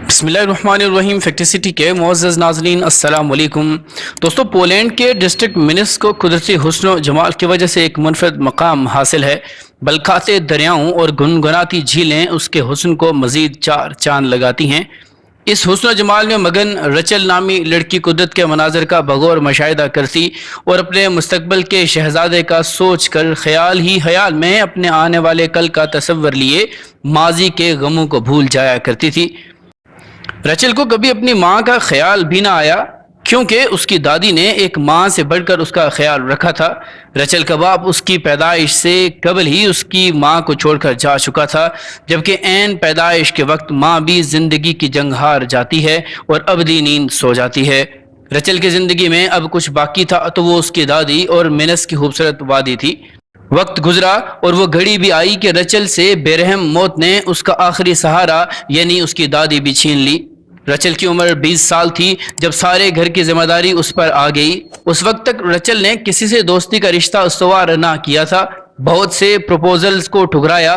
بسم اللہ الرحمن الرحیم۔ فیکٹ سٹی کے معزز ناظرین السلام علیکم۔ دوستو، پولینڈ کے ڈسٹرکٹ منسک کو قدرتی حسن و جمال کی وجہ سے ایک منفرد مقام حاصل ہے۔ بلکھاتے دریاؤں اور گنگناتی جھیلیں اس کے حسن کو مزید چار چاند لگاتی ہیں۔ اس حسن و جمال میں مگن رچل نامی لڑکی قدرت کے مناظر کا بغور مشاہدہ کرتی اور اپنے مستقبل کے شہزادے کا سوچ کر خیال ہی خیال میں اپنے آنے والے کل کا تصور لیے ماضی کے غموں کو بھول جایا کرتی تھی۔ رچل کو کبھی اپنی ماں کا خیال بھی نہ آیا، کیونکہ اس کی دادی نے ایک ماں سے بڑھ کر اس کا خیال رکھا تھا۔ رچل کا باپ اس کی پیدائش سے قبل ہی اس کی ماں کو چھوڑ کر جا چکا تھا، جبکہ عین پیدائش کے وقت ماں بھی زندگی کی جنگ ہار جاتی ہے اور ابدی نیند سو جاتی ہے۔ رچل کی زندگی میں اب کچھ باقی تھا تو وہ اس کی دادی اور منس کی خوبصورت وادی تھی۔ وقت گزرا اور وہ گھڑی بھی آئی کہ رچل سے بے رحم موت نے اس کا آخری سہارا یعنی اس کی دادی بھی چھین لی۔ رچل کی عمر 20 سال تھی جب سارے گھر کی ذمہ داری اس پر آ گئی۔ اس وقت تک رچل نے کسی سے دوستی کا رشتہ استوار نہ کیا تھا، بہت سے پروپوزلز کو ٹھکرایا،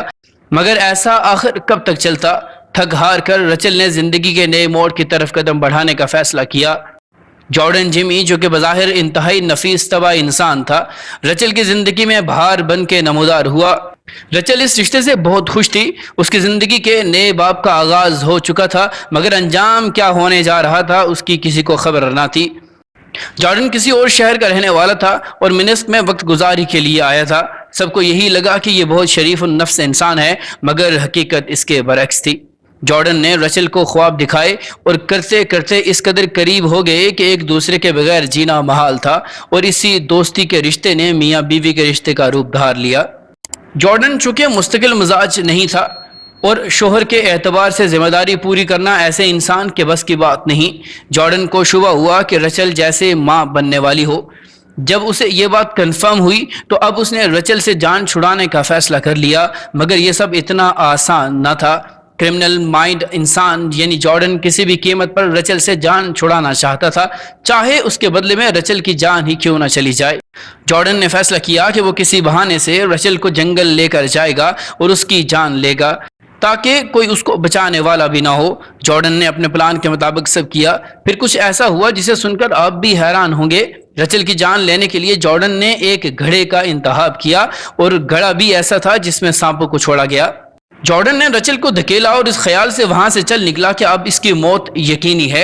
مگر ایسا آخر کب تک چلتا؟ تھک ہار کر رچل نے زندگی کے نئے موڑ کی طرف قدم بڑھانے کا فیصلہ کیا۔ جارڈن جیمی، جو کہ بظاہر انتہائی نفیس طبع انسان تھا، رچل کی زندگی میں بہار بن کے نمودار ہوا۔ رچل اس رشتے سے بہت خوش تھی۔ اس کی زندگی کے نئے باب کا آغاز ہو چکا تھا، مگر انجام کیا ہونے جا رہا تھا اس کی کسی کو خبر نہ تھی۔ جارڈن کسی اور شہر کا رہنے والا تھا اور منسک میں وقت گزاری کے لیے آیا تھا۔ سب کو یہی لگا کہ یہ بہت شریف النفس انسان ہے، مگر حقیقت اس کے برعکس تھی۔ جارڈن نے رچل کو خواب دکھائے اور کرتے کرتے اس قدر قریب ہو گئے کہ ایک دوسرے کے بغیر جینا محال تھا، اور اسی دوستی کے رشتے نے میاں بیوی کے رشتے کا روپ دھار لیا۔ جارڈن چونکہ مستقل مزاج نہیں تھا اور شوہر کے اعتبار سے ذمہ داری پوری کرنا ایسے انسان کے بس کی بات نہیں، جارڈن کو شبہ ہوا کہ رچل جیسے ماں بننے والی ہو۔ جب اسے یہ بات کنفرم ہوئی تو اب اس نے رچل سے جان چھڑانے کا فیصلہ کر لیا، مگر یہ سب اتنا آسان نہ تھا۔ کرمنل مائنڈ انسان یعنی جارڈن کسی بھی قیمت پر رچل سے جان چھڑانا چاہتا تھا، چاہے اس کے بدلے میں رچل کی جان ہی کیوں نہ چلی جائے۔ جارڈن نے فیصلہ کیا کہ وہ کسی بہانے سے رچل کو جنگل لے کر جائے گا اور اس کی جان لے گا، تاکہ کوئی اس کو بچانے والا بھی نہ ہو۔ جارڈن نے اپنے پلان کے مطابق سب کیا۔ پھر کچھ ایسا ہوا جسے سن کر آپ بھی حیران ہوں گے۔ رچل کی جان لینے کے لیے جارڈن نے ایک گھڑے کا انتخاب کیا، اور گھڑا بھی ایسا تھا جس میں سانپوں کو چھوڑا گیا۔ جارڈن نے رچل کو دھکیلا اور اس خیال سے وہاں سے چل نکلا کہ اب اس کی موت یقینی ہے،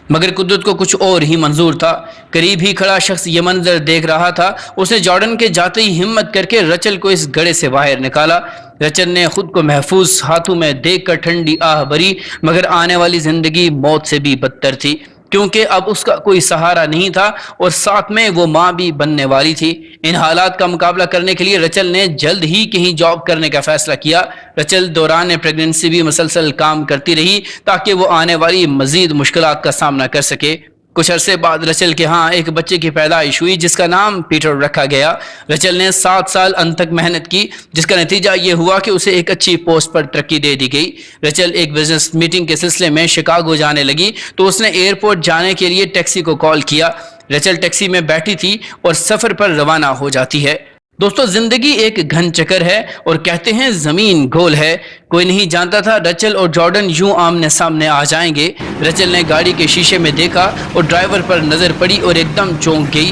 مگر قدرت کو کچھ اور ہی منظور تھا۔ قریب ہی کھڑا شخص یہ منظر دیکھ رہا تھا۔ اس نے جارڈن کے جاتے ہی ہمت کر کے رچل کو اس گڑھے سے باہر نکالا۔ رچل نے خود کو محفوظ ہاتھوں میں دیکھ کر ٹھنڈی آہ بھری، مگر آنے والی زندگی موت سے بھی بدتر تھی، کیونکہ اب اس کا کوئی سہارا نہیں تھا اور ساتھ میں وہ ماں بھی بننے والی تھی۔ ان حالات کا مقابلہ کرنے کے لیے رچل نے جلد ہی کہیں جاب کرنے کا فیصلہ کیا۔ رچل دوران پریگننسی بھی مسلسل کام کرتی رہی تاکہ وہ آنے والی مزید مشکلات کا سامنا کر سکے۔ کچھ عرصے بعد رچل کے ہاں ایک بچے کی پیدائش ہوئی جس کا نام پیٹر رکھا گیا۔ رچل نے 7 سال انتھک محنت کی، جس کا نتیجہ یہ ہوا کہ اسے ایک اچھی پوسٹ پر ترقی دے دی گئی۔ رچل ایک بزنس میٹنگ کے سلسلے میں شکاگو جانے لگی تو اس نے ایئرپورٹ جانے کے لیے ٹیکسی کو کال کیا۔ رچل ٹیکسی میں بیٹھی تھی اور سفر پر روانہ ہو جاتی ہے۔ دوستو، زندگی ایک گھن چکر ہے اور کہتے ہیں زمین گول ہے۔ کوئی نہیں جانتا تھا رچل اور جارڈن یوں آمنے سامنے آ جائیں گے۔ رچل نے گاڑی کے شیشے میں دیکھا اور ڈرائیور پر نظر پڑی اور ایک دم چونک گئی۔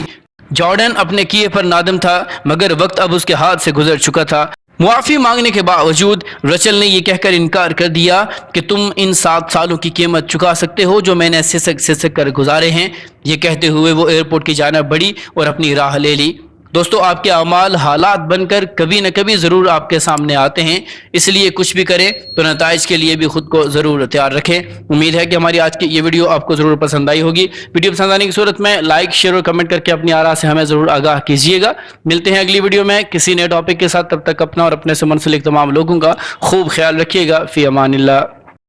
جارڈن اپنے کیے پر نادم تھا، مگر وقت اب اس کے ہاتھ سے گزر چکا تھا۔ معافی مانگنے کے باوجود رچل نے یہ کہہ کر انکار کر دیا کہ تم ان 7 سالوں کی قیمت چکا سکتے ہو جو میں نے سسک سسک کر گزارے ہیں۔ یہ کہتے ہوئے وہ ایئرپورٹ کی جانب بڑھی اور اپنی راہ لے لی۔ دوستو، آپ کے اعمال حالات بن کر کبھی نہ کبھی ضرور آپ کے سامنے آتے ہیں، اس لیے کچھ بھی کریں تو نتائج کے لیے بھی خود کو ضرور تیار رکھیں۔ امید ہے کہ ہماری آج کی یہ ویڈیو آپ کو ضرور پسند آئی ہوگی۔ ویڈیو پسند آنے کی صورت میں لائک، شیئر اور کمنٹ کر کے اپنی آراء سے ہمیں ضرور آگاہ کیجیے گا۔ ملتے ہیں اگلی ویڈیو میں کسی نئے ٹاپک کے ساتھ، تب تک اپنا اور اپنے سے منسلک تمام لوگوں کا خوب خیال رکھیے گا۔ فی امان اللہ۔